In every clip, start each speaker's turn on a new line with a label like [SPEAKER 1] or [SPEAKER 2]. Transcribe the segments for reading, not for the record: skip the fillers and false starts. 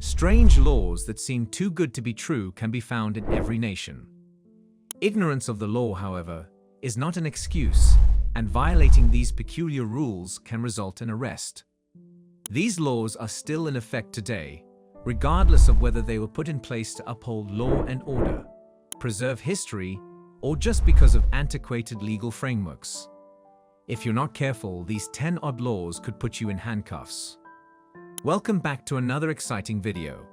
[SPEAKER 1] Strange laws that seem too good to be true can be found in every nation. Ignorance of the law, however, is not an excuse, and violating these peculiar rules can result in arrest. These laws are still in effect today, regardless of whether they were put in place to uphold law and order, preserve history, or just because of antiquated legal frameworks. If you're not careful, these 10 odd laws could put you in handcuffs. Welcome back to another exciting video.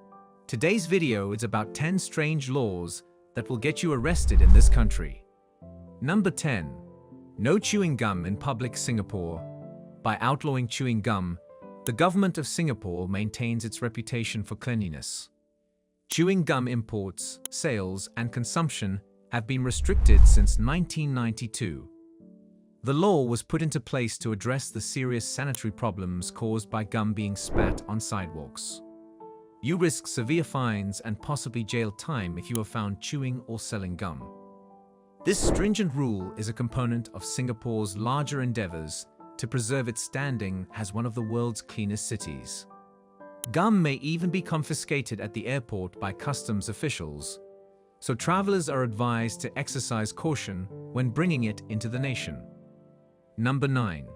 [SPEAKER 1] Today's video is about 10 strange laws that will get you arrested in this country. Number 10. No chewing gum in public Singapore. By outlawing chewing gum, the government of Singapore maintains its reputation for cleanliness. Chewing gum imports, sales, and consumption have been restricted since 1992. The law was put into place to address the serious sanitary problems caused by gum being spat on sidewalks. You risk severe fines and possibly jail time if you are found chewing or selling gum. This stringent rule is a component of Singapore's larger endeavors to preserve its standing as one of the world's cleanest cities. Gum may even be confiscated at the airport by customs officials, so travelers are advised to exercise caution when bringing it into the nation. Number 9.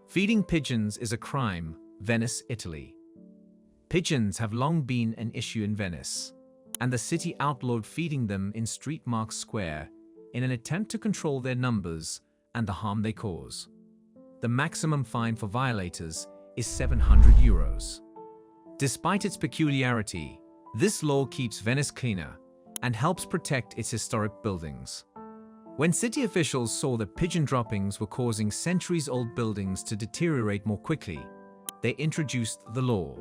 [SPEAKER 1] Feeding pigeons is a crime. Venice, Italy. Pigeons have long been an issue in Venice, and the city outlawed feeding them in Street Marks Square in an attempt to control their numbers and the harm they cause. The maximum fine for violators is €700. Despite its peculiarity, this law keeps Venice cleaner and helps protect its historic buildings. When city officials saw that pigeon droppings were causing centuries-old buildings to deteriorate more quickly, they introduced the law.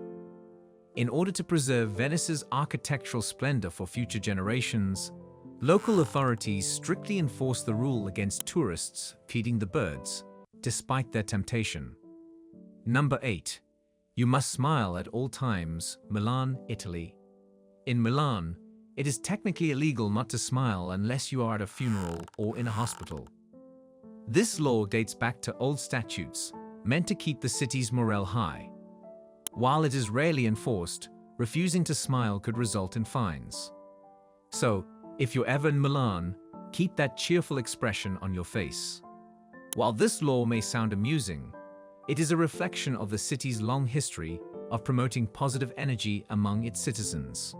[SPEAKER 1] In order to preserve Venice's architectural splendor for future generations, local authorities strictly enforce the rule against tourists feeding the birds, despite their temptation. Number 8. You must smile at all times. Milan, Italy. In Milan, it is technically illegal not to smile unless you are at a funeral or in a hospital. This law dates back to old statutes, meant to keep the city's morale high. While it is rarely enforced, refusing to smile could result in fines. So, if you're ever in Milan, keep that cheerful expression on your face. While this law may sound amusing, it is a reflection of the city's long history of promoting positive energy among its citizens.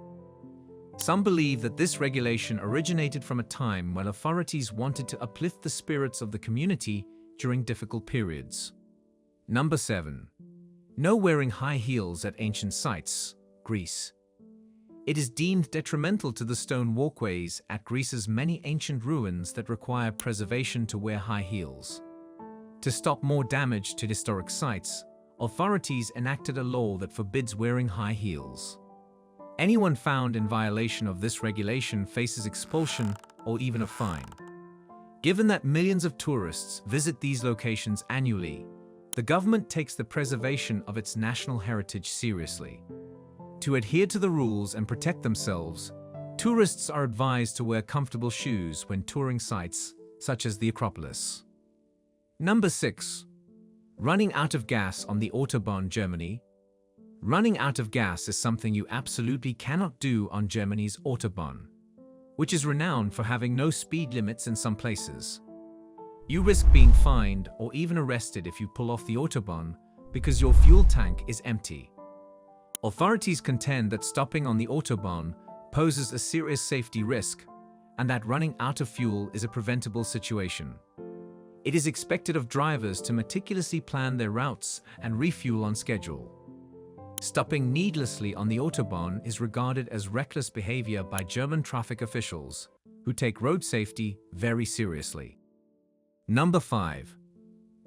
[SPEAKER 1] Some believe that this regulation originated from a time when authorities wanted to uplift the spirits of the community during difficult periods. Number 7. No wearing high heels at ancient sites. Greece. It is deemed detrimental to the stone walkways at Greece's many ancient ruins that require preservation to wear high heels. To stop more damage to historic sites, authorities enacted a law that forbids wearing high heels. Anyone found in violation of this regulation faces expulsion or even a fine. Given that millions of tourists visit these locations annually, the government takes the preservation of its national heritage seriously. To adhere to the rules and protect themselves, tourists are advised to wear comfortable shoes when touring sites such as the Acropolis. Number 6. Running out of gas on the Autobahn, Germany. Running out of gas is something you absolutely cannot do on Germany's Autobahn, which is renowned for having no speed limits in some places. You risk being fined or even arrested if you pull off the Autobahn because your fuel tank is empty. Authorities contend that stopping on the Autobahn poses a serious safety risk and that running out of fuel is a preventable situation. It is expected of drivers to meticulously plan their routes and refuel on schedule. Stopping needlessly on the Autobahn is regarded as reckless behavior by German traffic officials, who take road safety very seriously. Number 5.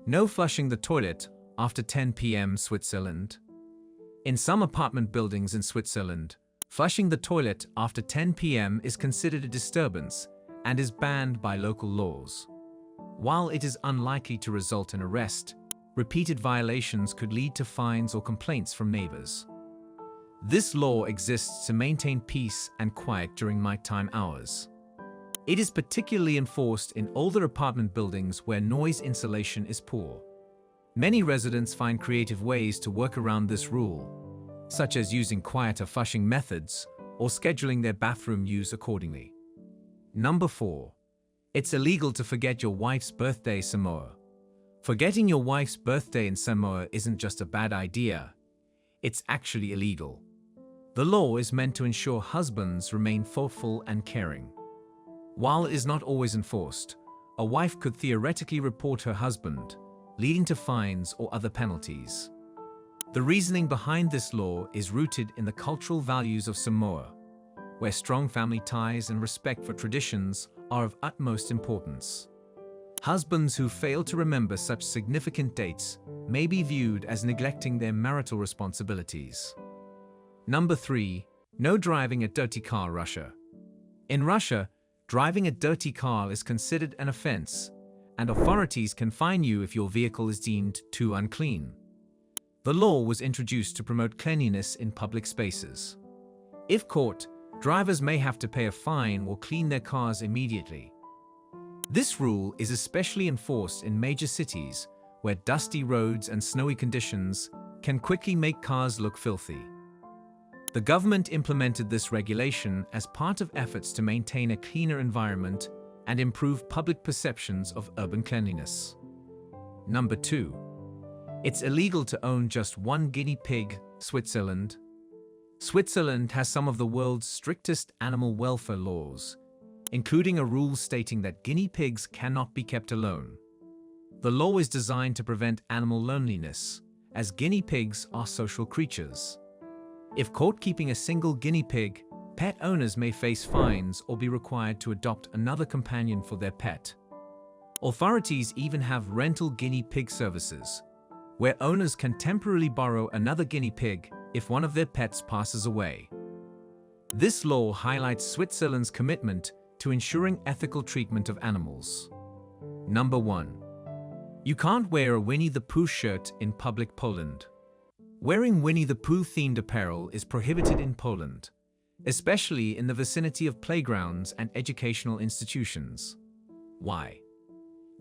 [SPEAKER 1] No flushing the toilet after 10 p.m. Switzerland. In some apartment buildings in Switzerland, flushing the toilet after 10 p.m. is considered a disturbance and is banned by local laws. While it is unlikely to result in arrest, repeated violations could lead to fines or complaints from neighbors. This law exists to maintain peace and quiet during nighttime hours. It is particularly enforced in older apartment buildings where noise insulation is poor. Many residents find creative ways to work around this rule. such as using quieter flushing methods or scheduling their bathroom use accordingly. Number 4. It's illegal to forget your wife's birthday in Samoa. Forgetting your wife's birthday in Samoa isn't just a bad idea, it's actually illegal. The law is meant to ensure husbands remain thoughtful and caring. While it is not always enforced, a wife could theoretically report her husband, leading to fines or other penalties. The reasoning behind this law is rooted in the cultural values of Samoa, where strong family ties and respect for traditions are of utmost importance. Husbands who fail to remember such significant dates may be viewed as neglecting their marital responsibilities. Number 3. No driving a dirty car, Russia. In Russia, driving a dirty car is considered an offense, and authorities can fine you if your vehicle is deemed too unclean. The law was introduced to promote cleanliness in public spaces. If caught, drivers may have to pay a fine or clean their cars immediately. This rule is especially enforced in major cities where dusty roads and snowy conditions can quickly make cars look filthy. The government implemented this regulation as part of efforts to maintain a cleaner environment and improve public perceptions of urban cleanliness. Number 2. It's illegal to own just one guinea pig, Switzerland. Switzerland has some of the world's strictest animal welfare laws, including a rule stating that guinea pigs cannot be kept alone. The law is designed to prevent animal loneliness, as guinea pigs are social creatures. If caught keeping a single guinea pig, pet owners may face fines or be required to adopt another companion for their pet. Authorities even have rental guinea pig services, where owners can temporarily borrow another guinea pig if one of their pets passes away. This law highlights Switzerland's commitment to ensuring ethical treatment of animals. Number 1. You can't wear a Winnie-the-Pooh shirt in public Poland. Wearing Winnie-the-Pooh themed apparel is prohibited in Poland, especially in the vicinity of playgrounds and educational institutions. Why?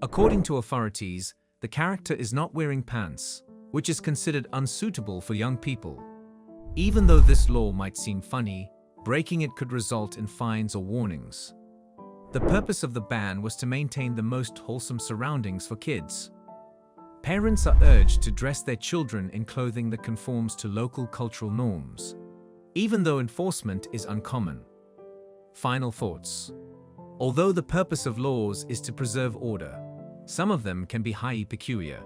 [SPEAKER 1] According to authorities, the character is not wearing pants, which is considered unsuitable for young people. Even though this law might seem funny, breaking it could result in fines or warnings. The purpose of the ban was to maintain the most wholesome surroundings for kids. Parents are urged to dress their children in clothing that conforms to local cultural norms, even though enforcement is uncommon. Final thoughts. Although the purpose of laws is to preserve order, some of them can be highly peculiar.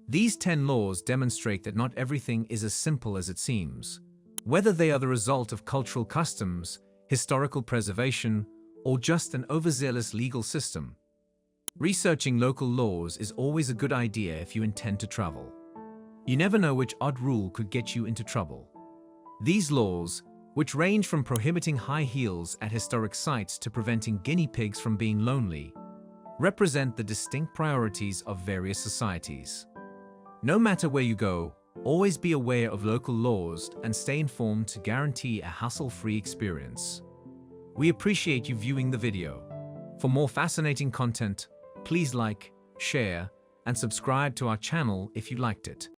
[SPEAKER 1] These 10 laws demonstrate that not everything is as simple as it seems, whether they are the result of cultural customs, historical preservation, or just an overzealous legal system. Researching local laws is always a good idea if you intend to travel. You never know which odd rule could get you into trouble. These laws, which range from prohibiting high heels at historic sites to preventing guinea pigs from being lonely, represent the distinct priorities of various societies. No matter where you go, always be aware of local laws and stay informed to guarantee a hassle-free experience. We appreciate you viewing the video. For more fascinating content, please like, share, and subscribe to our channel if you liked it.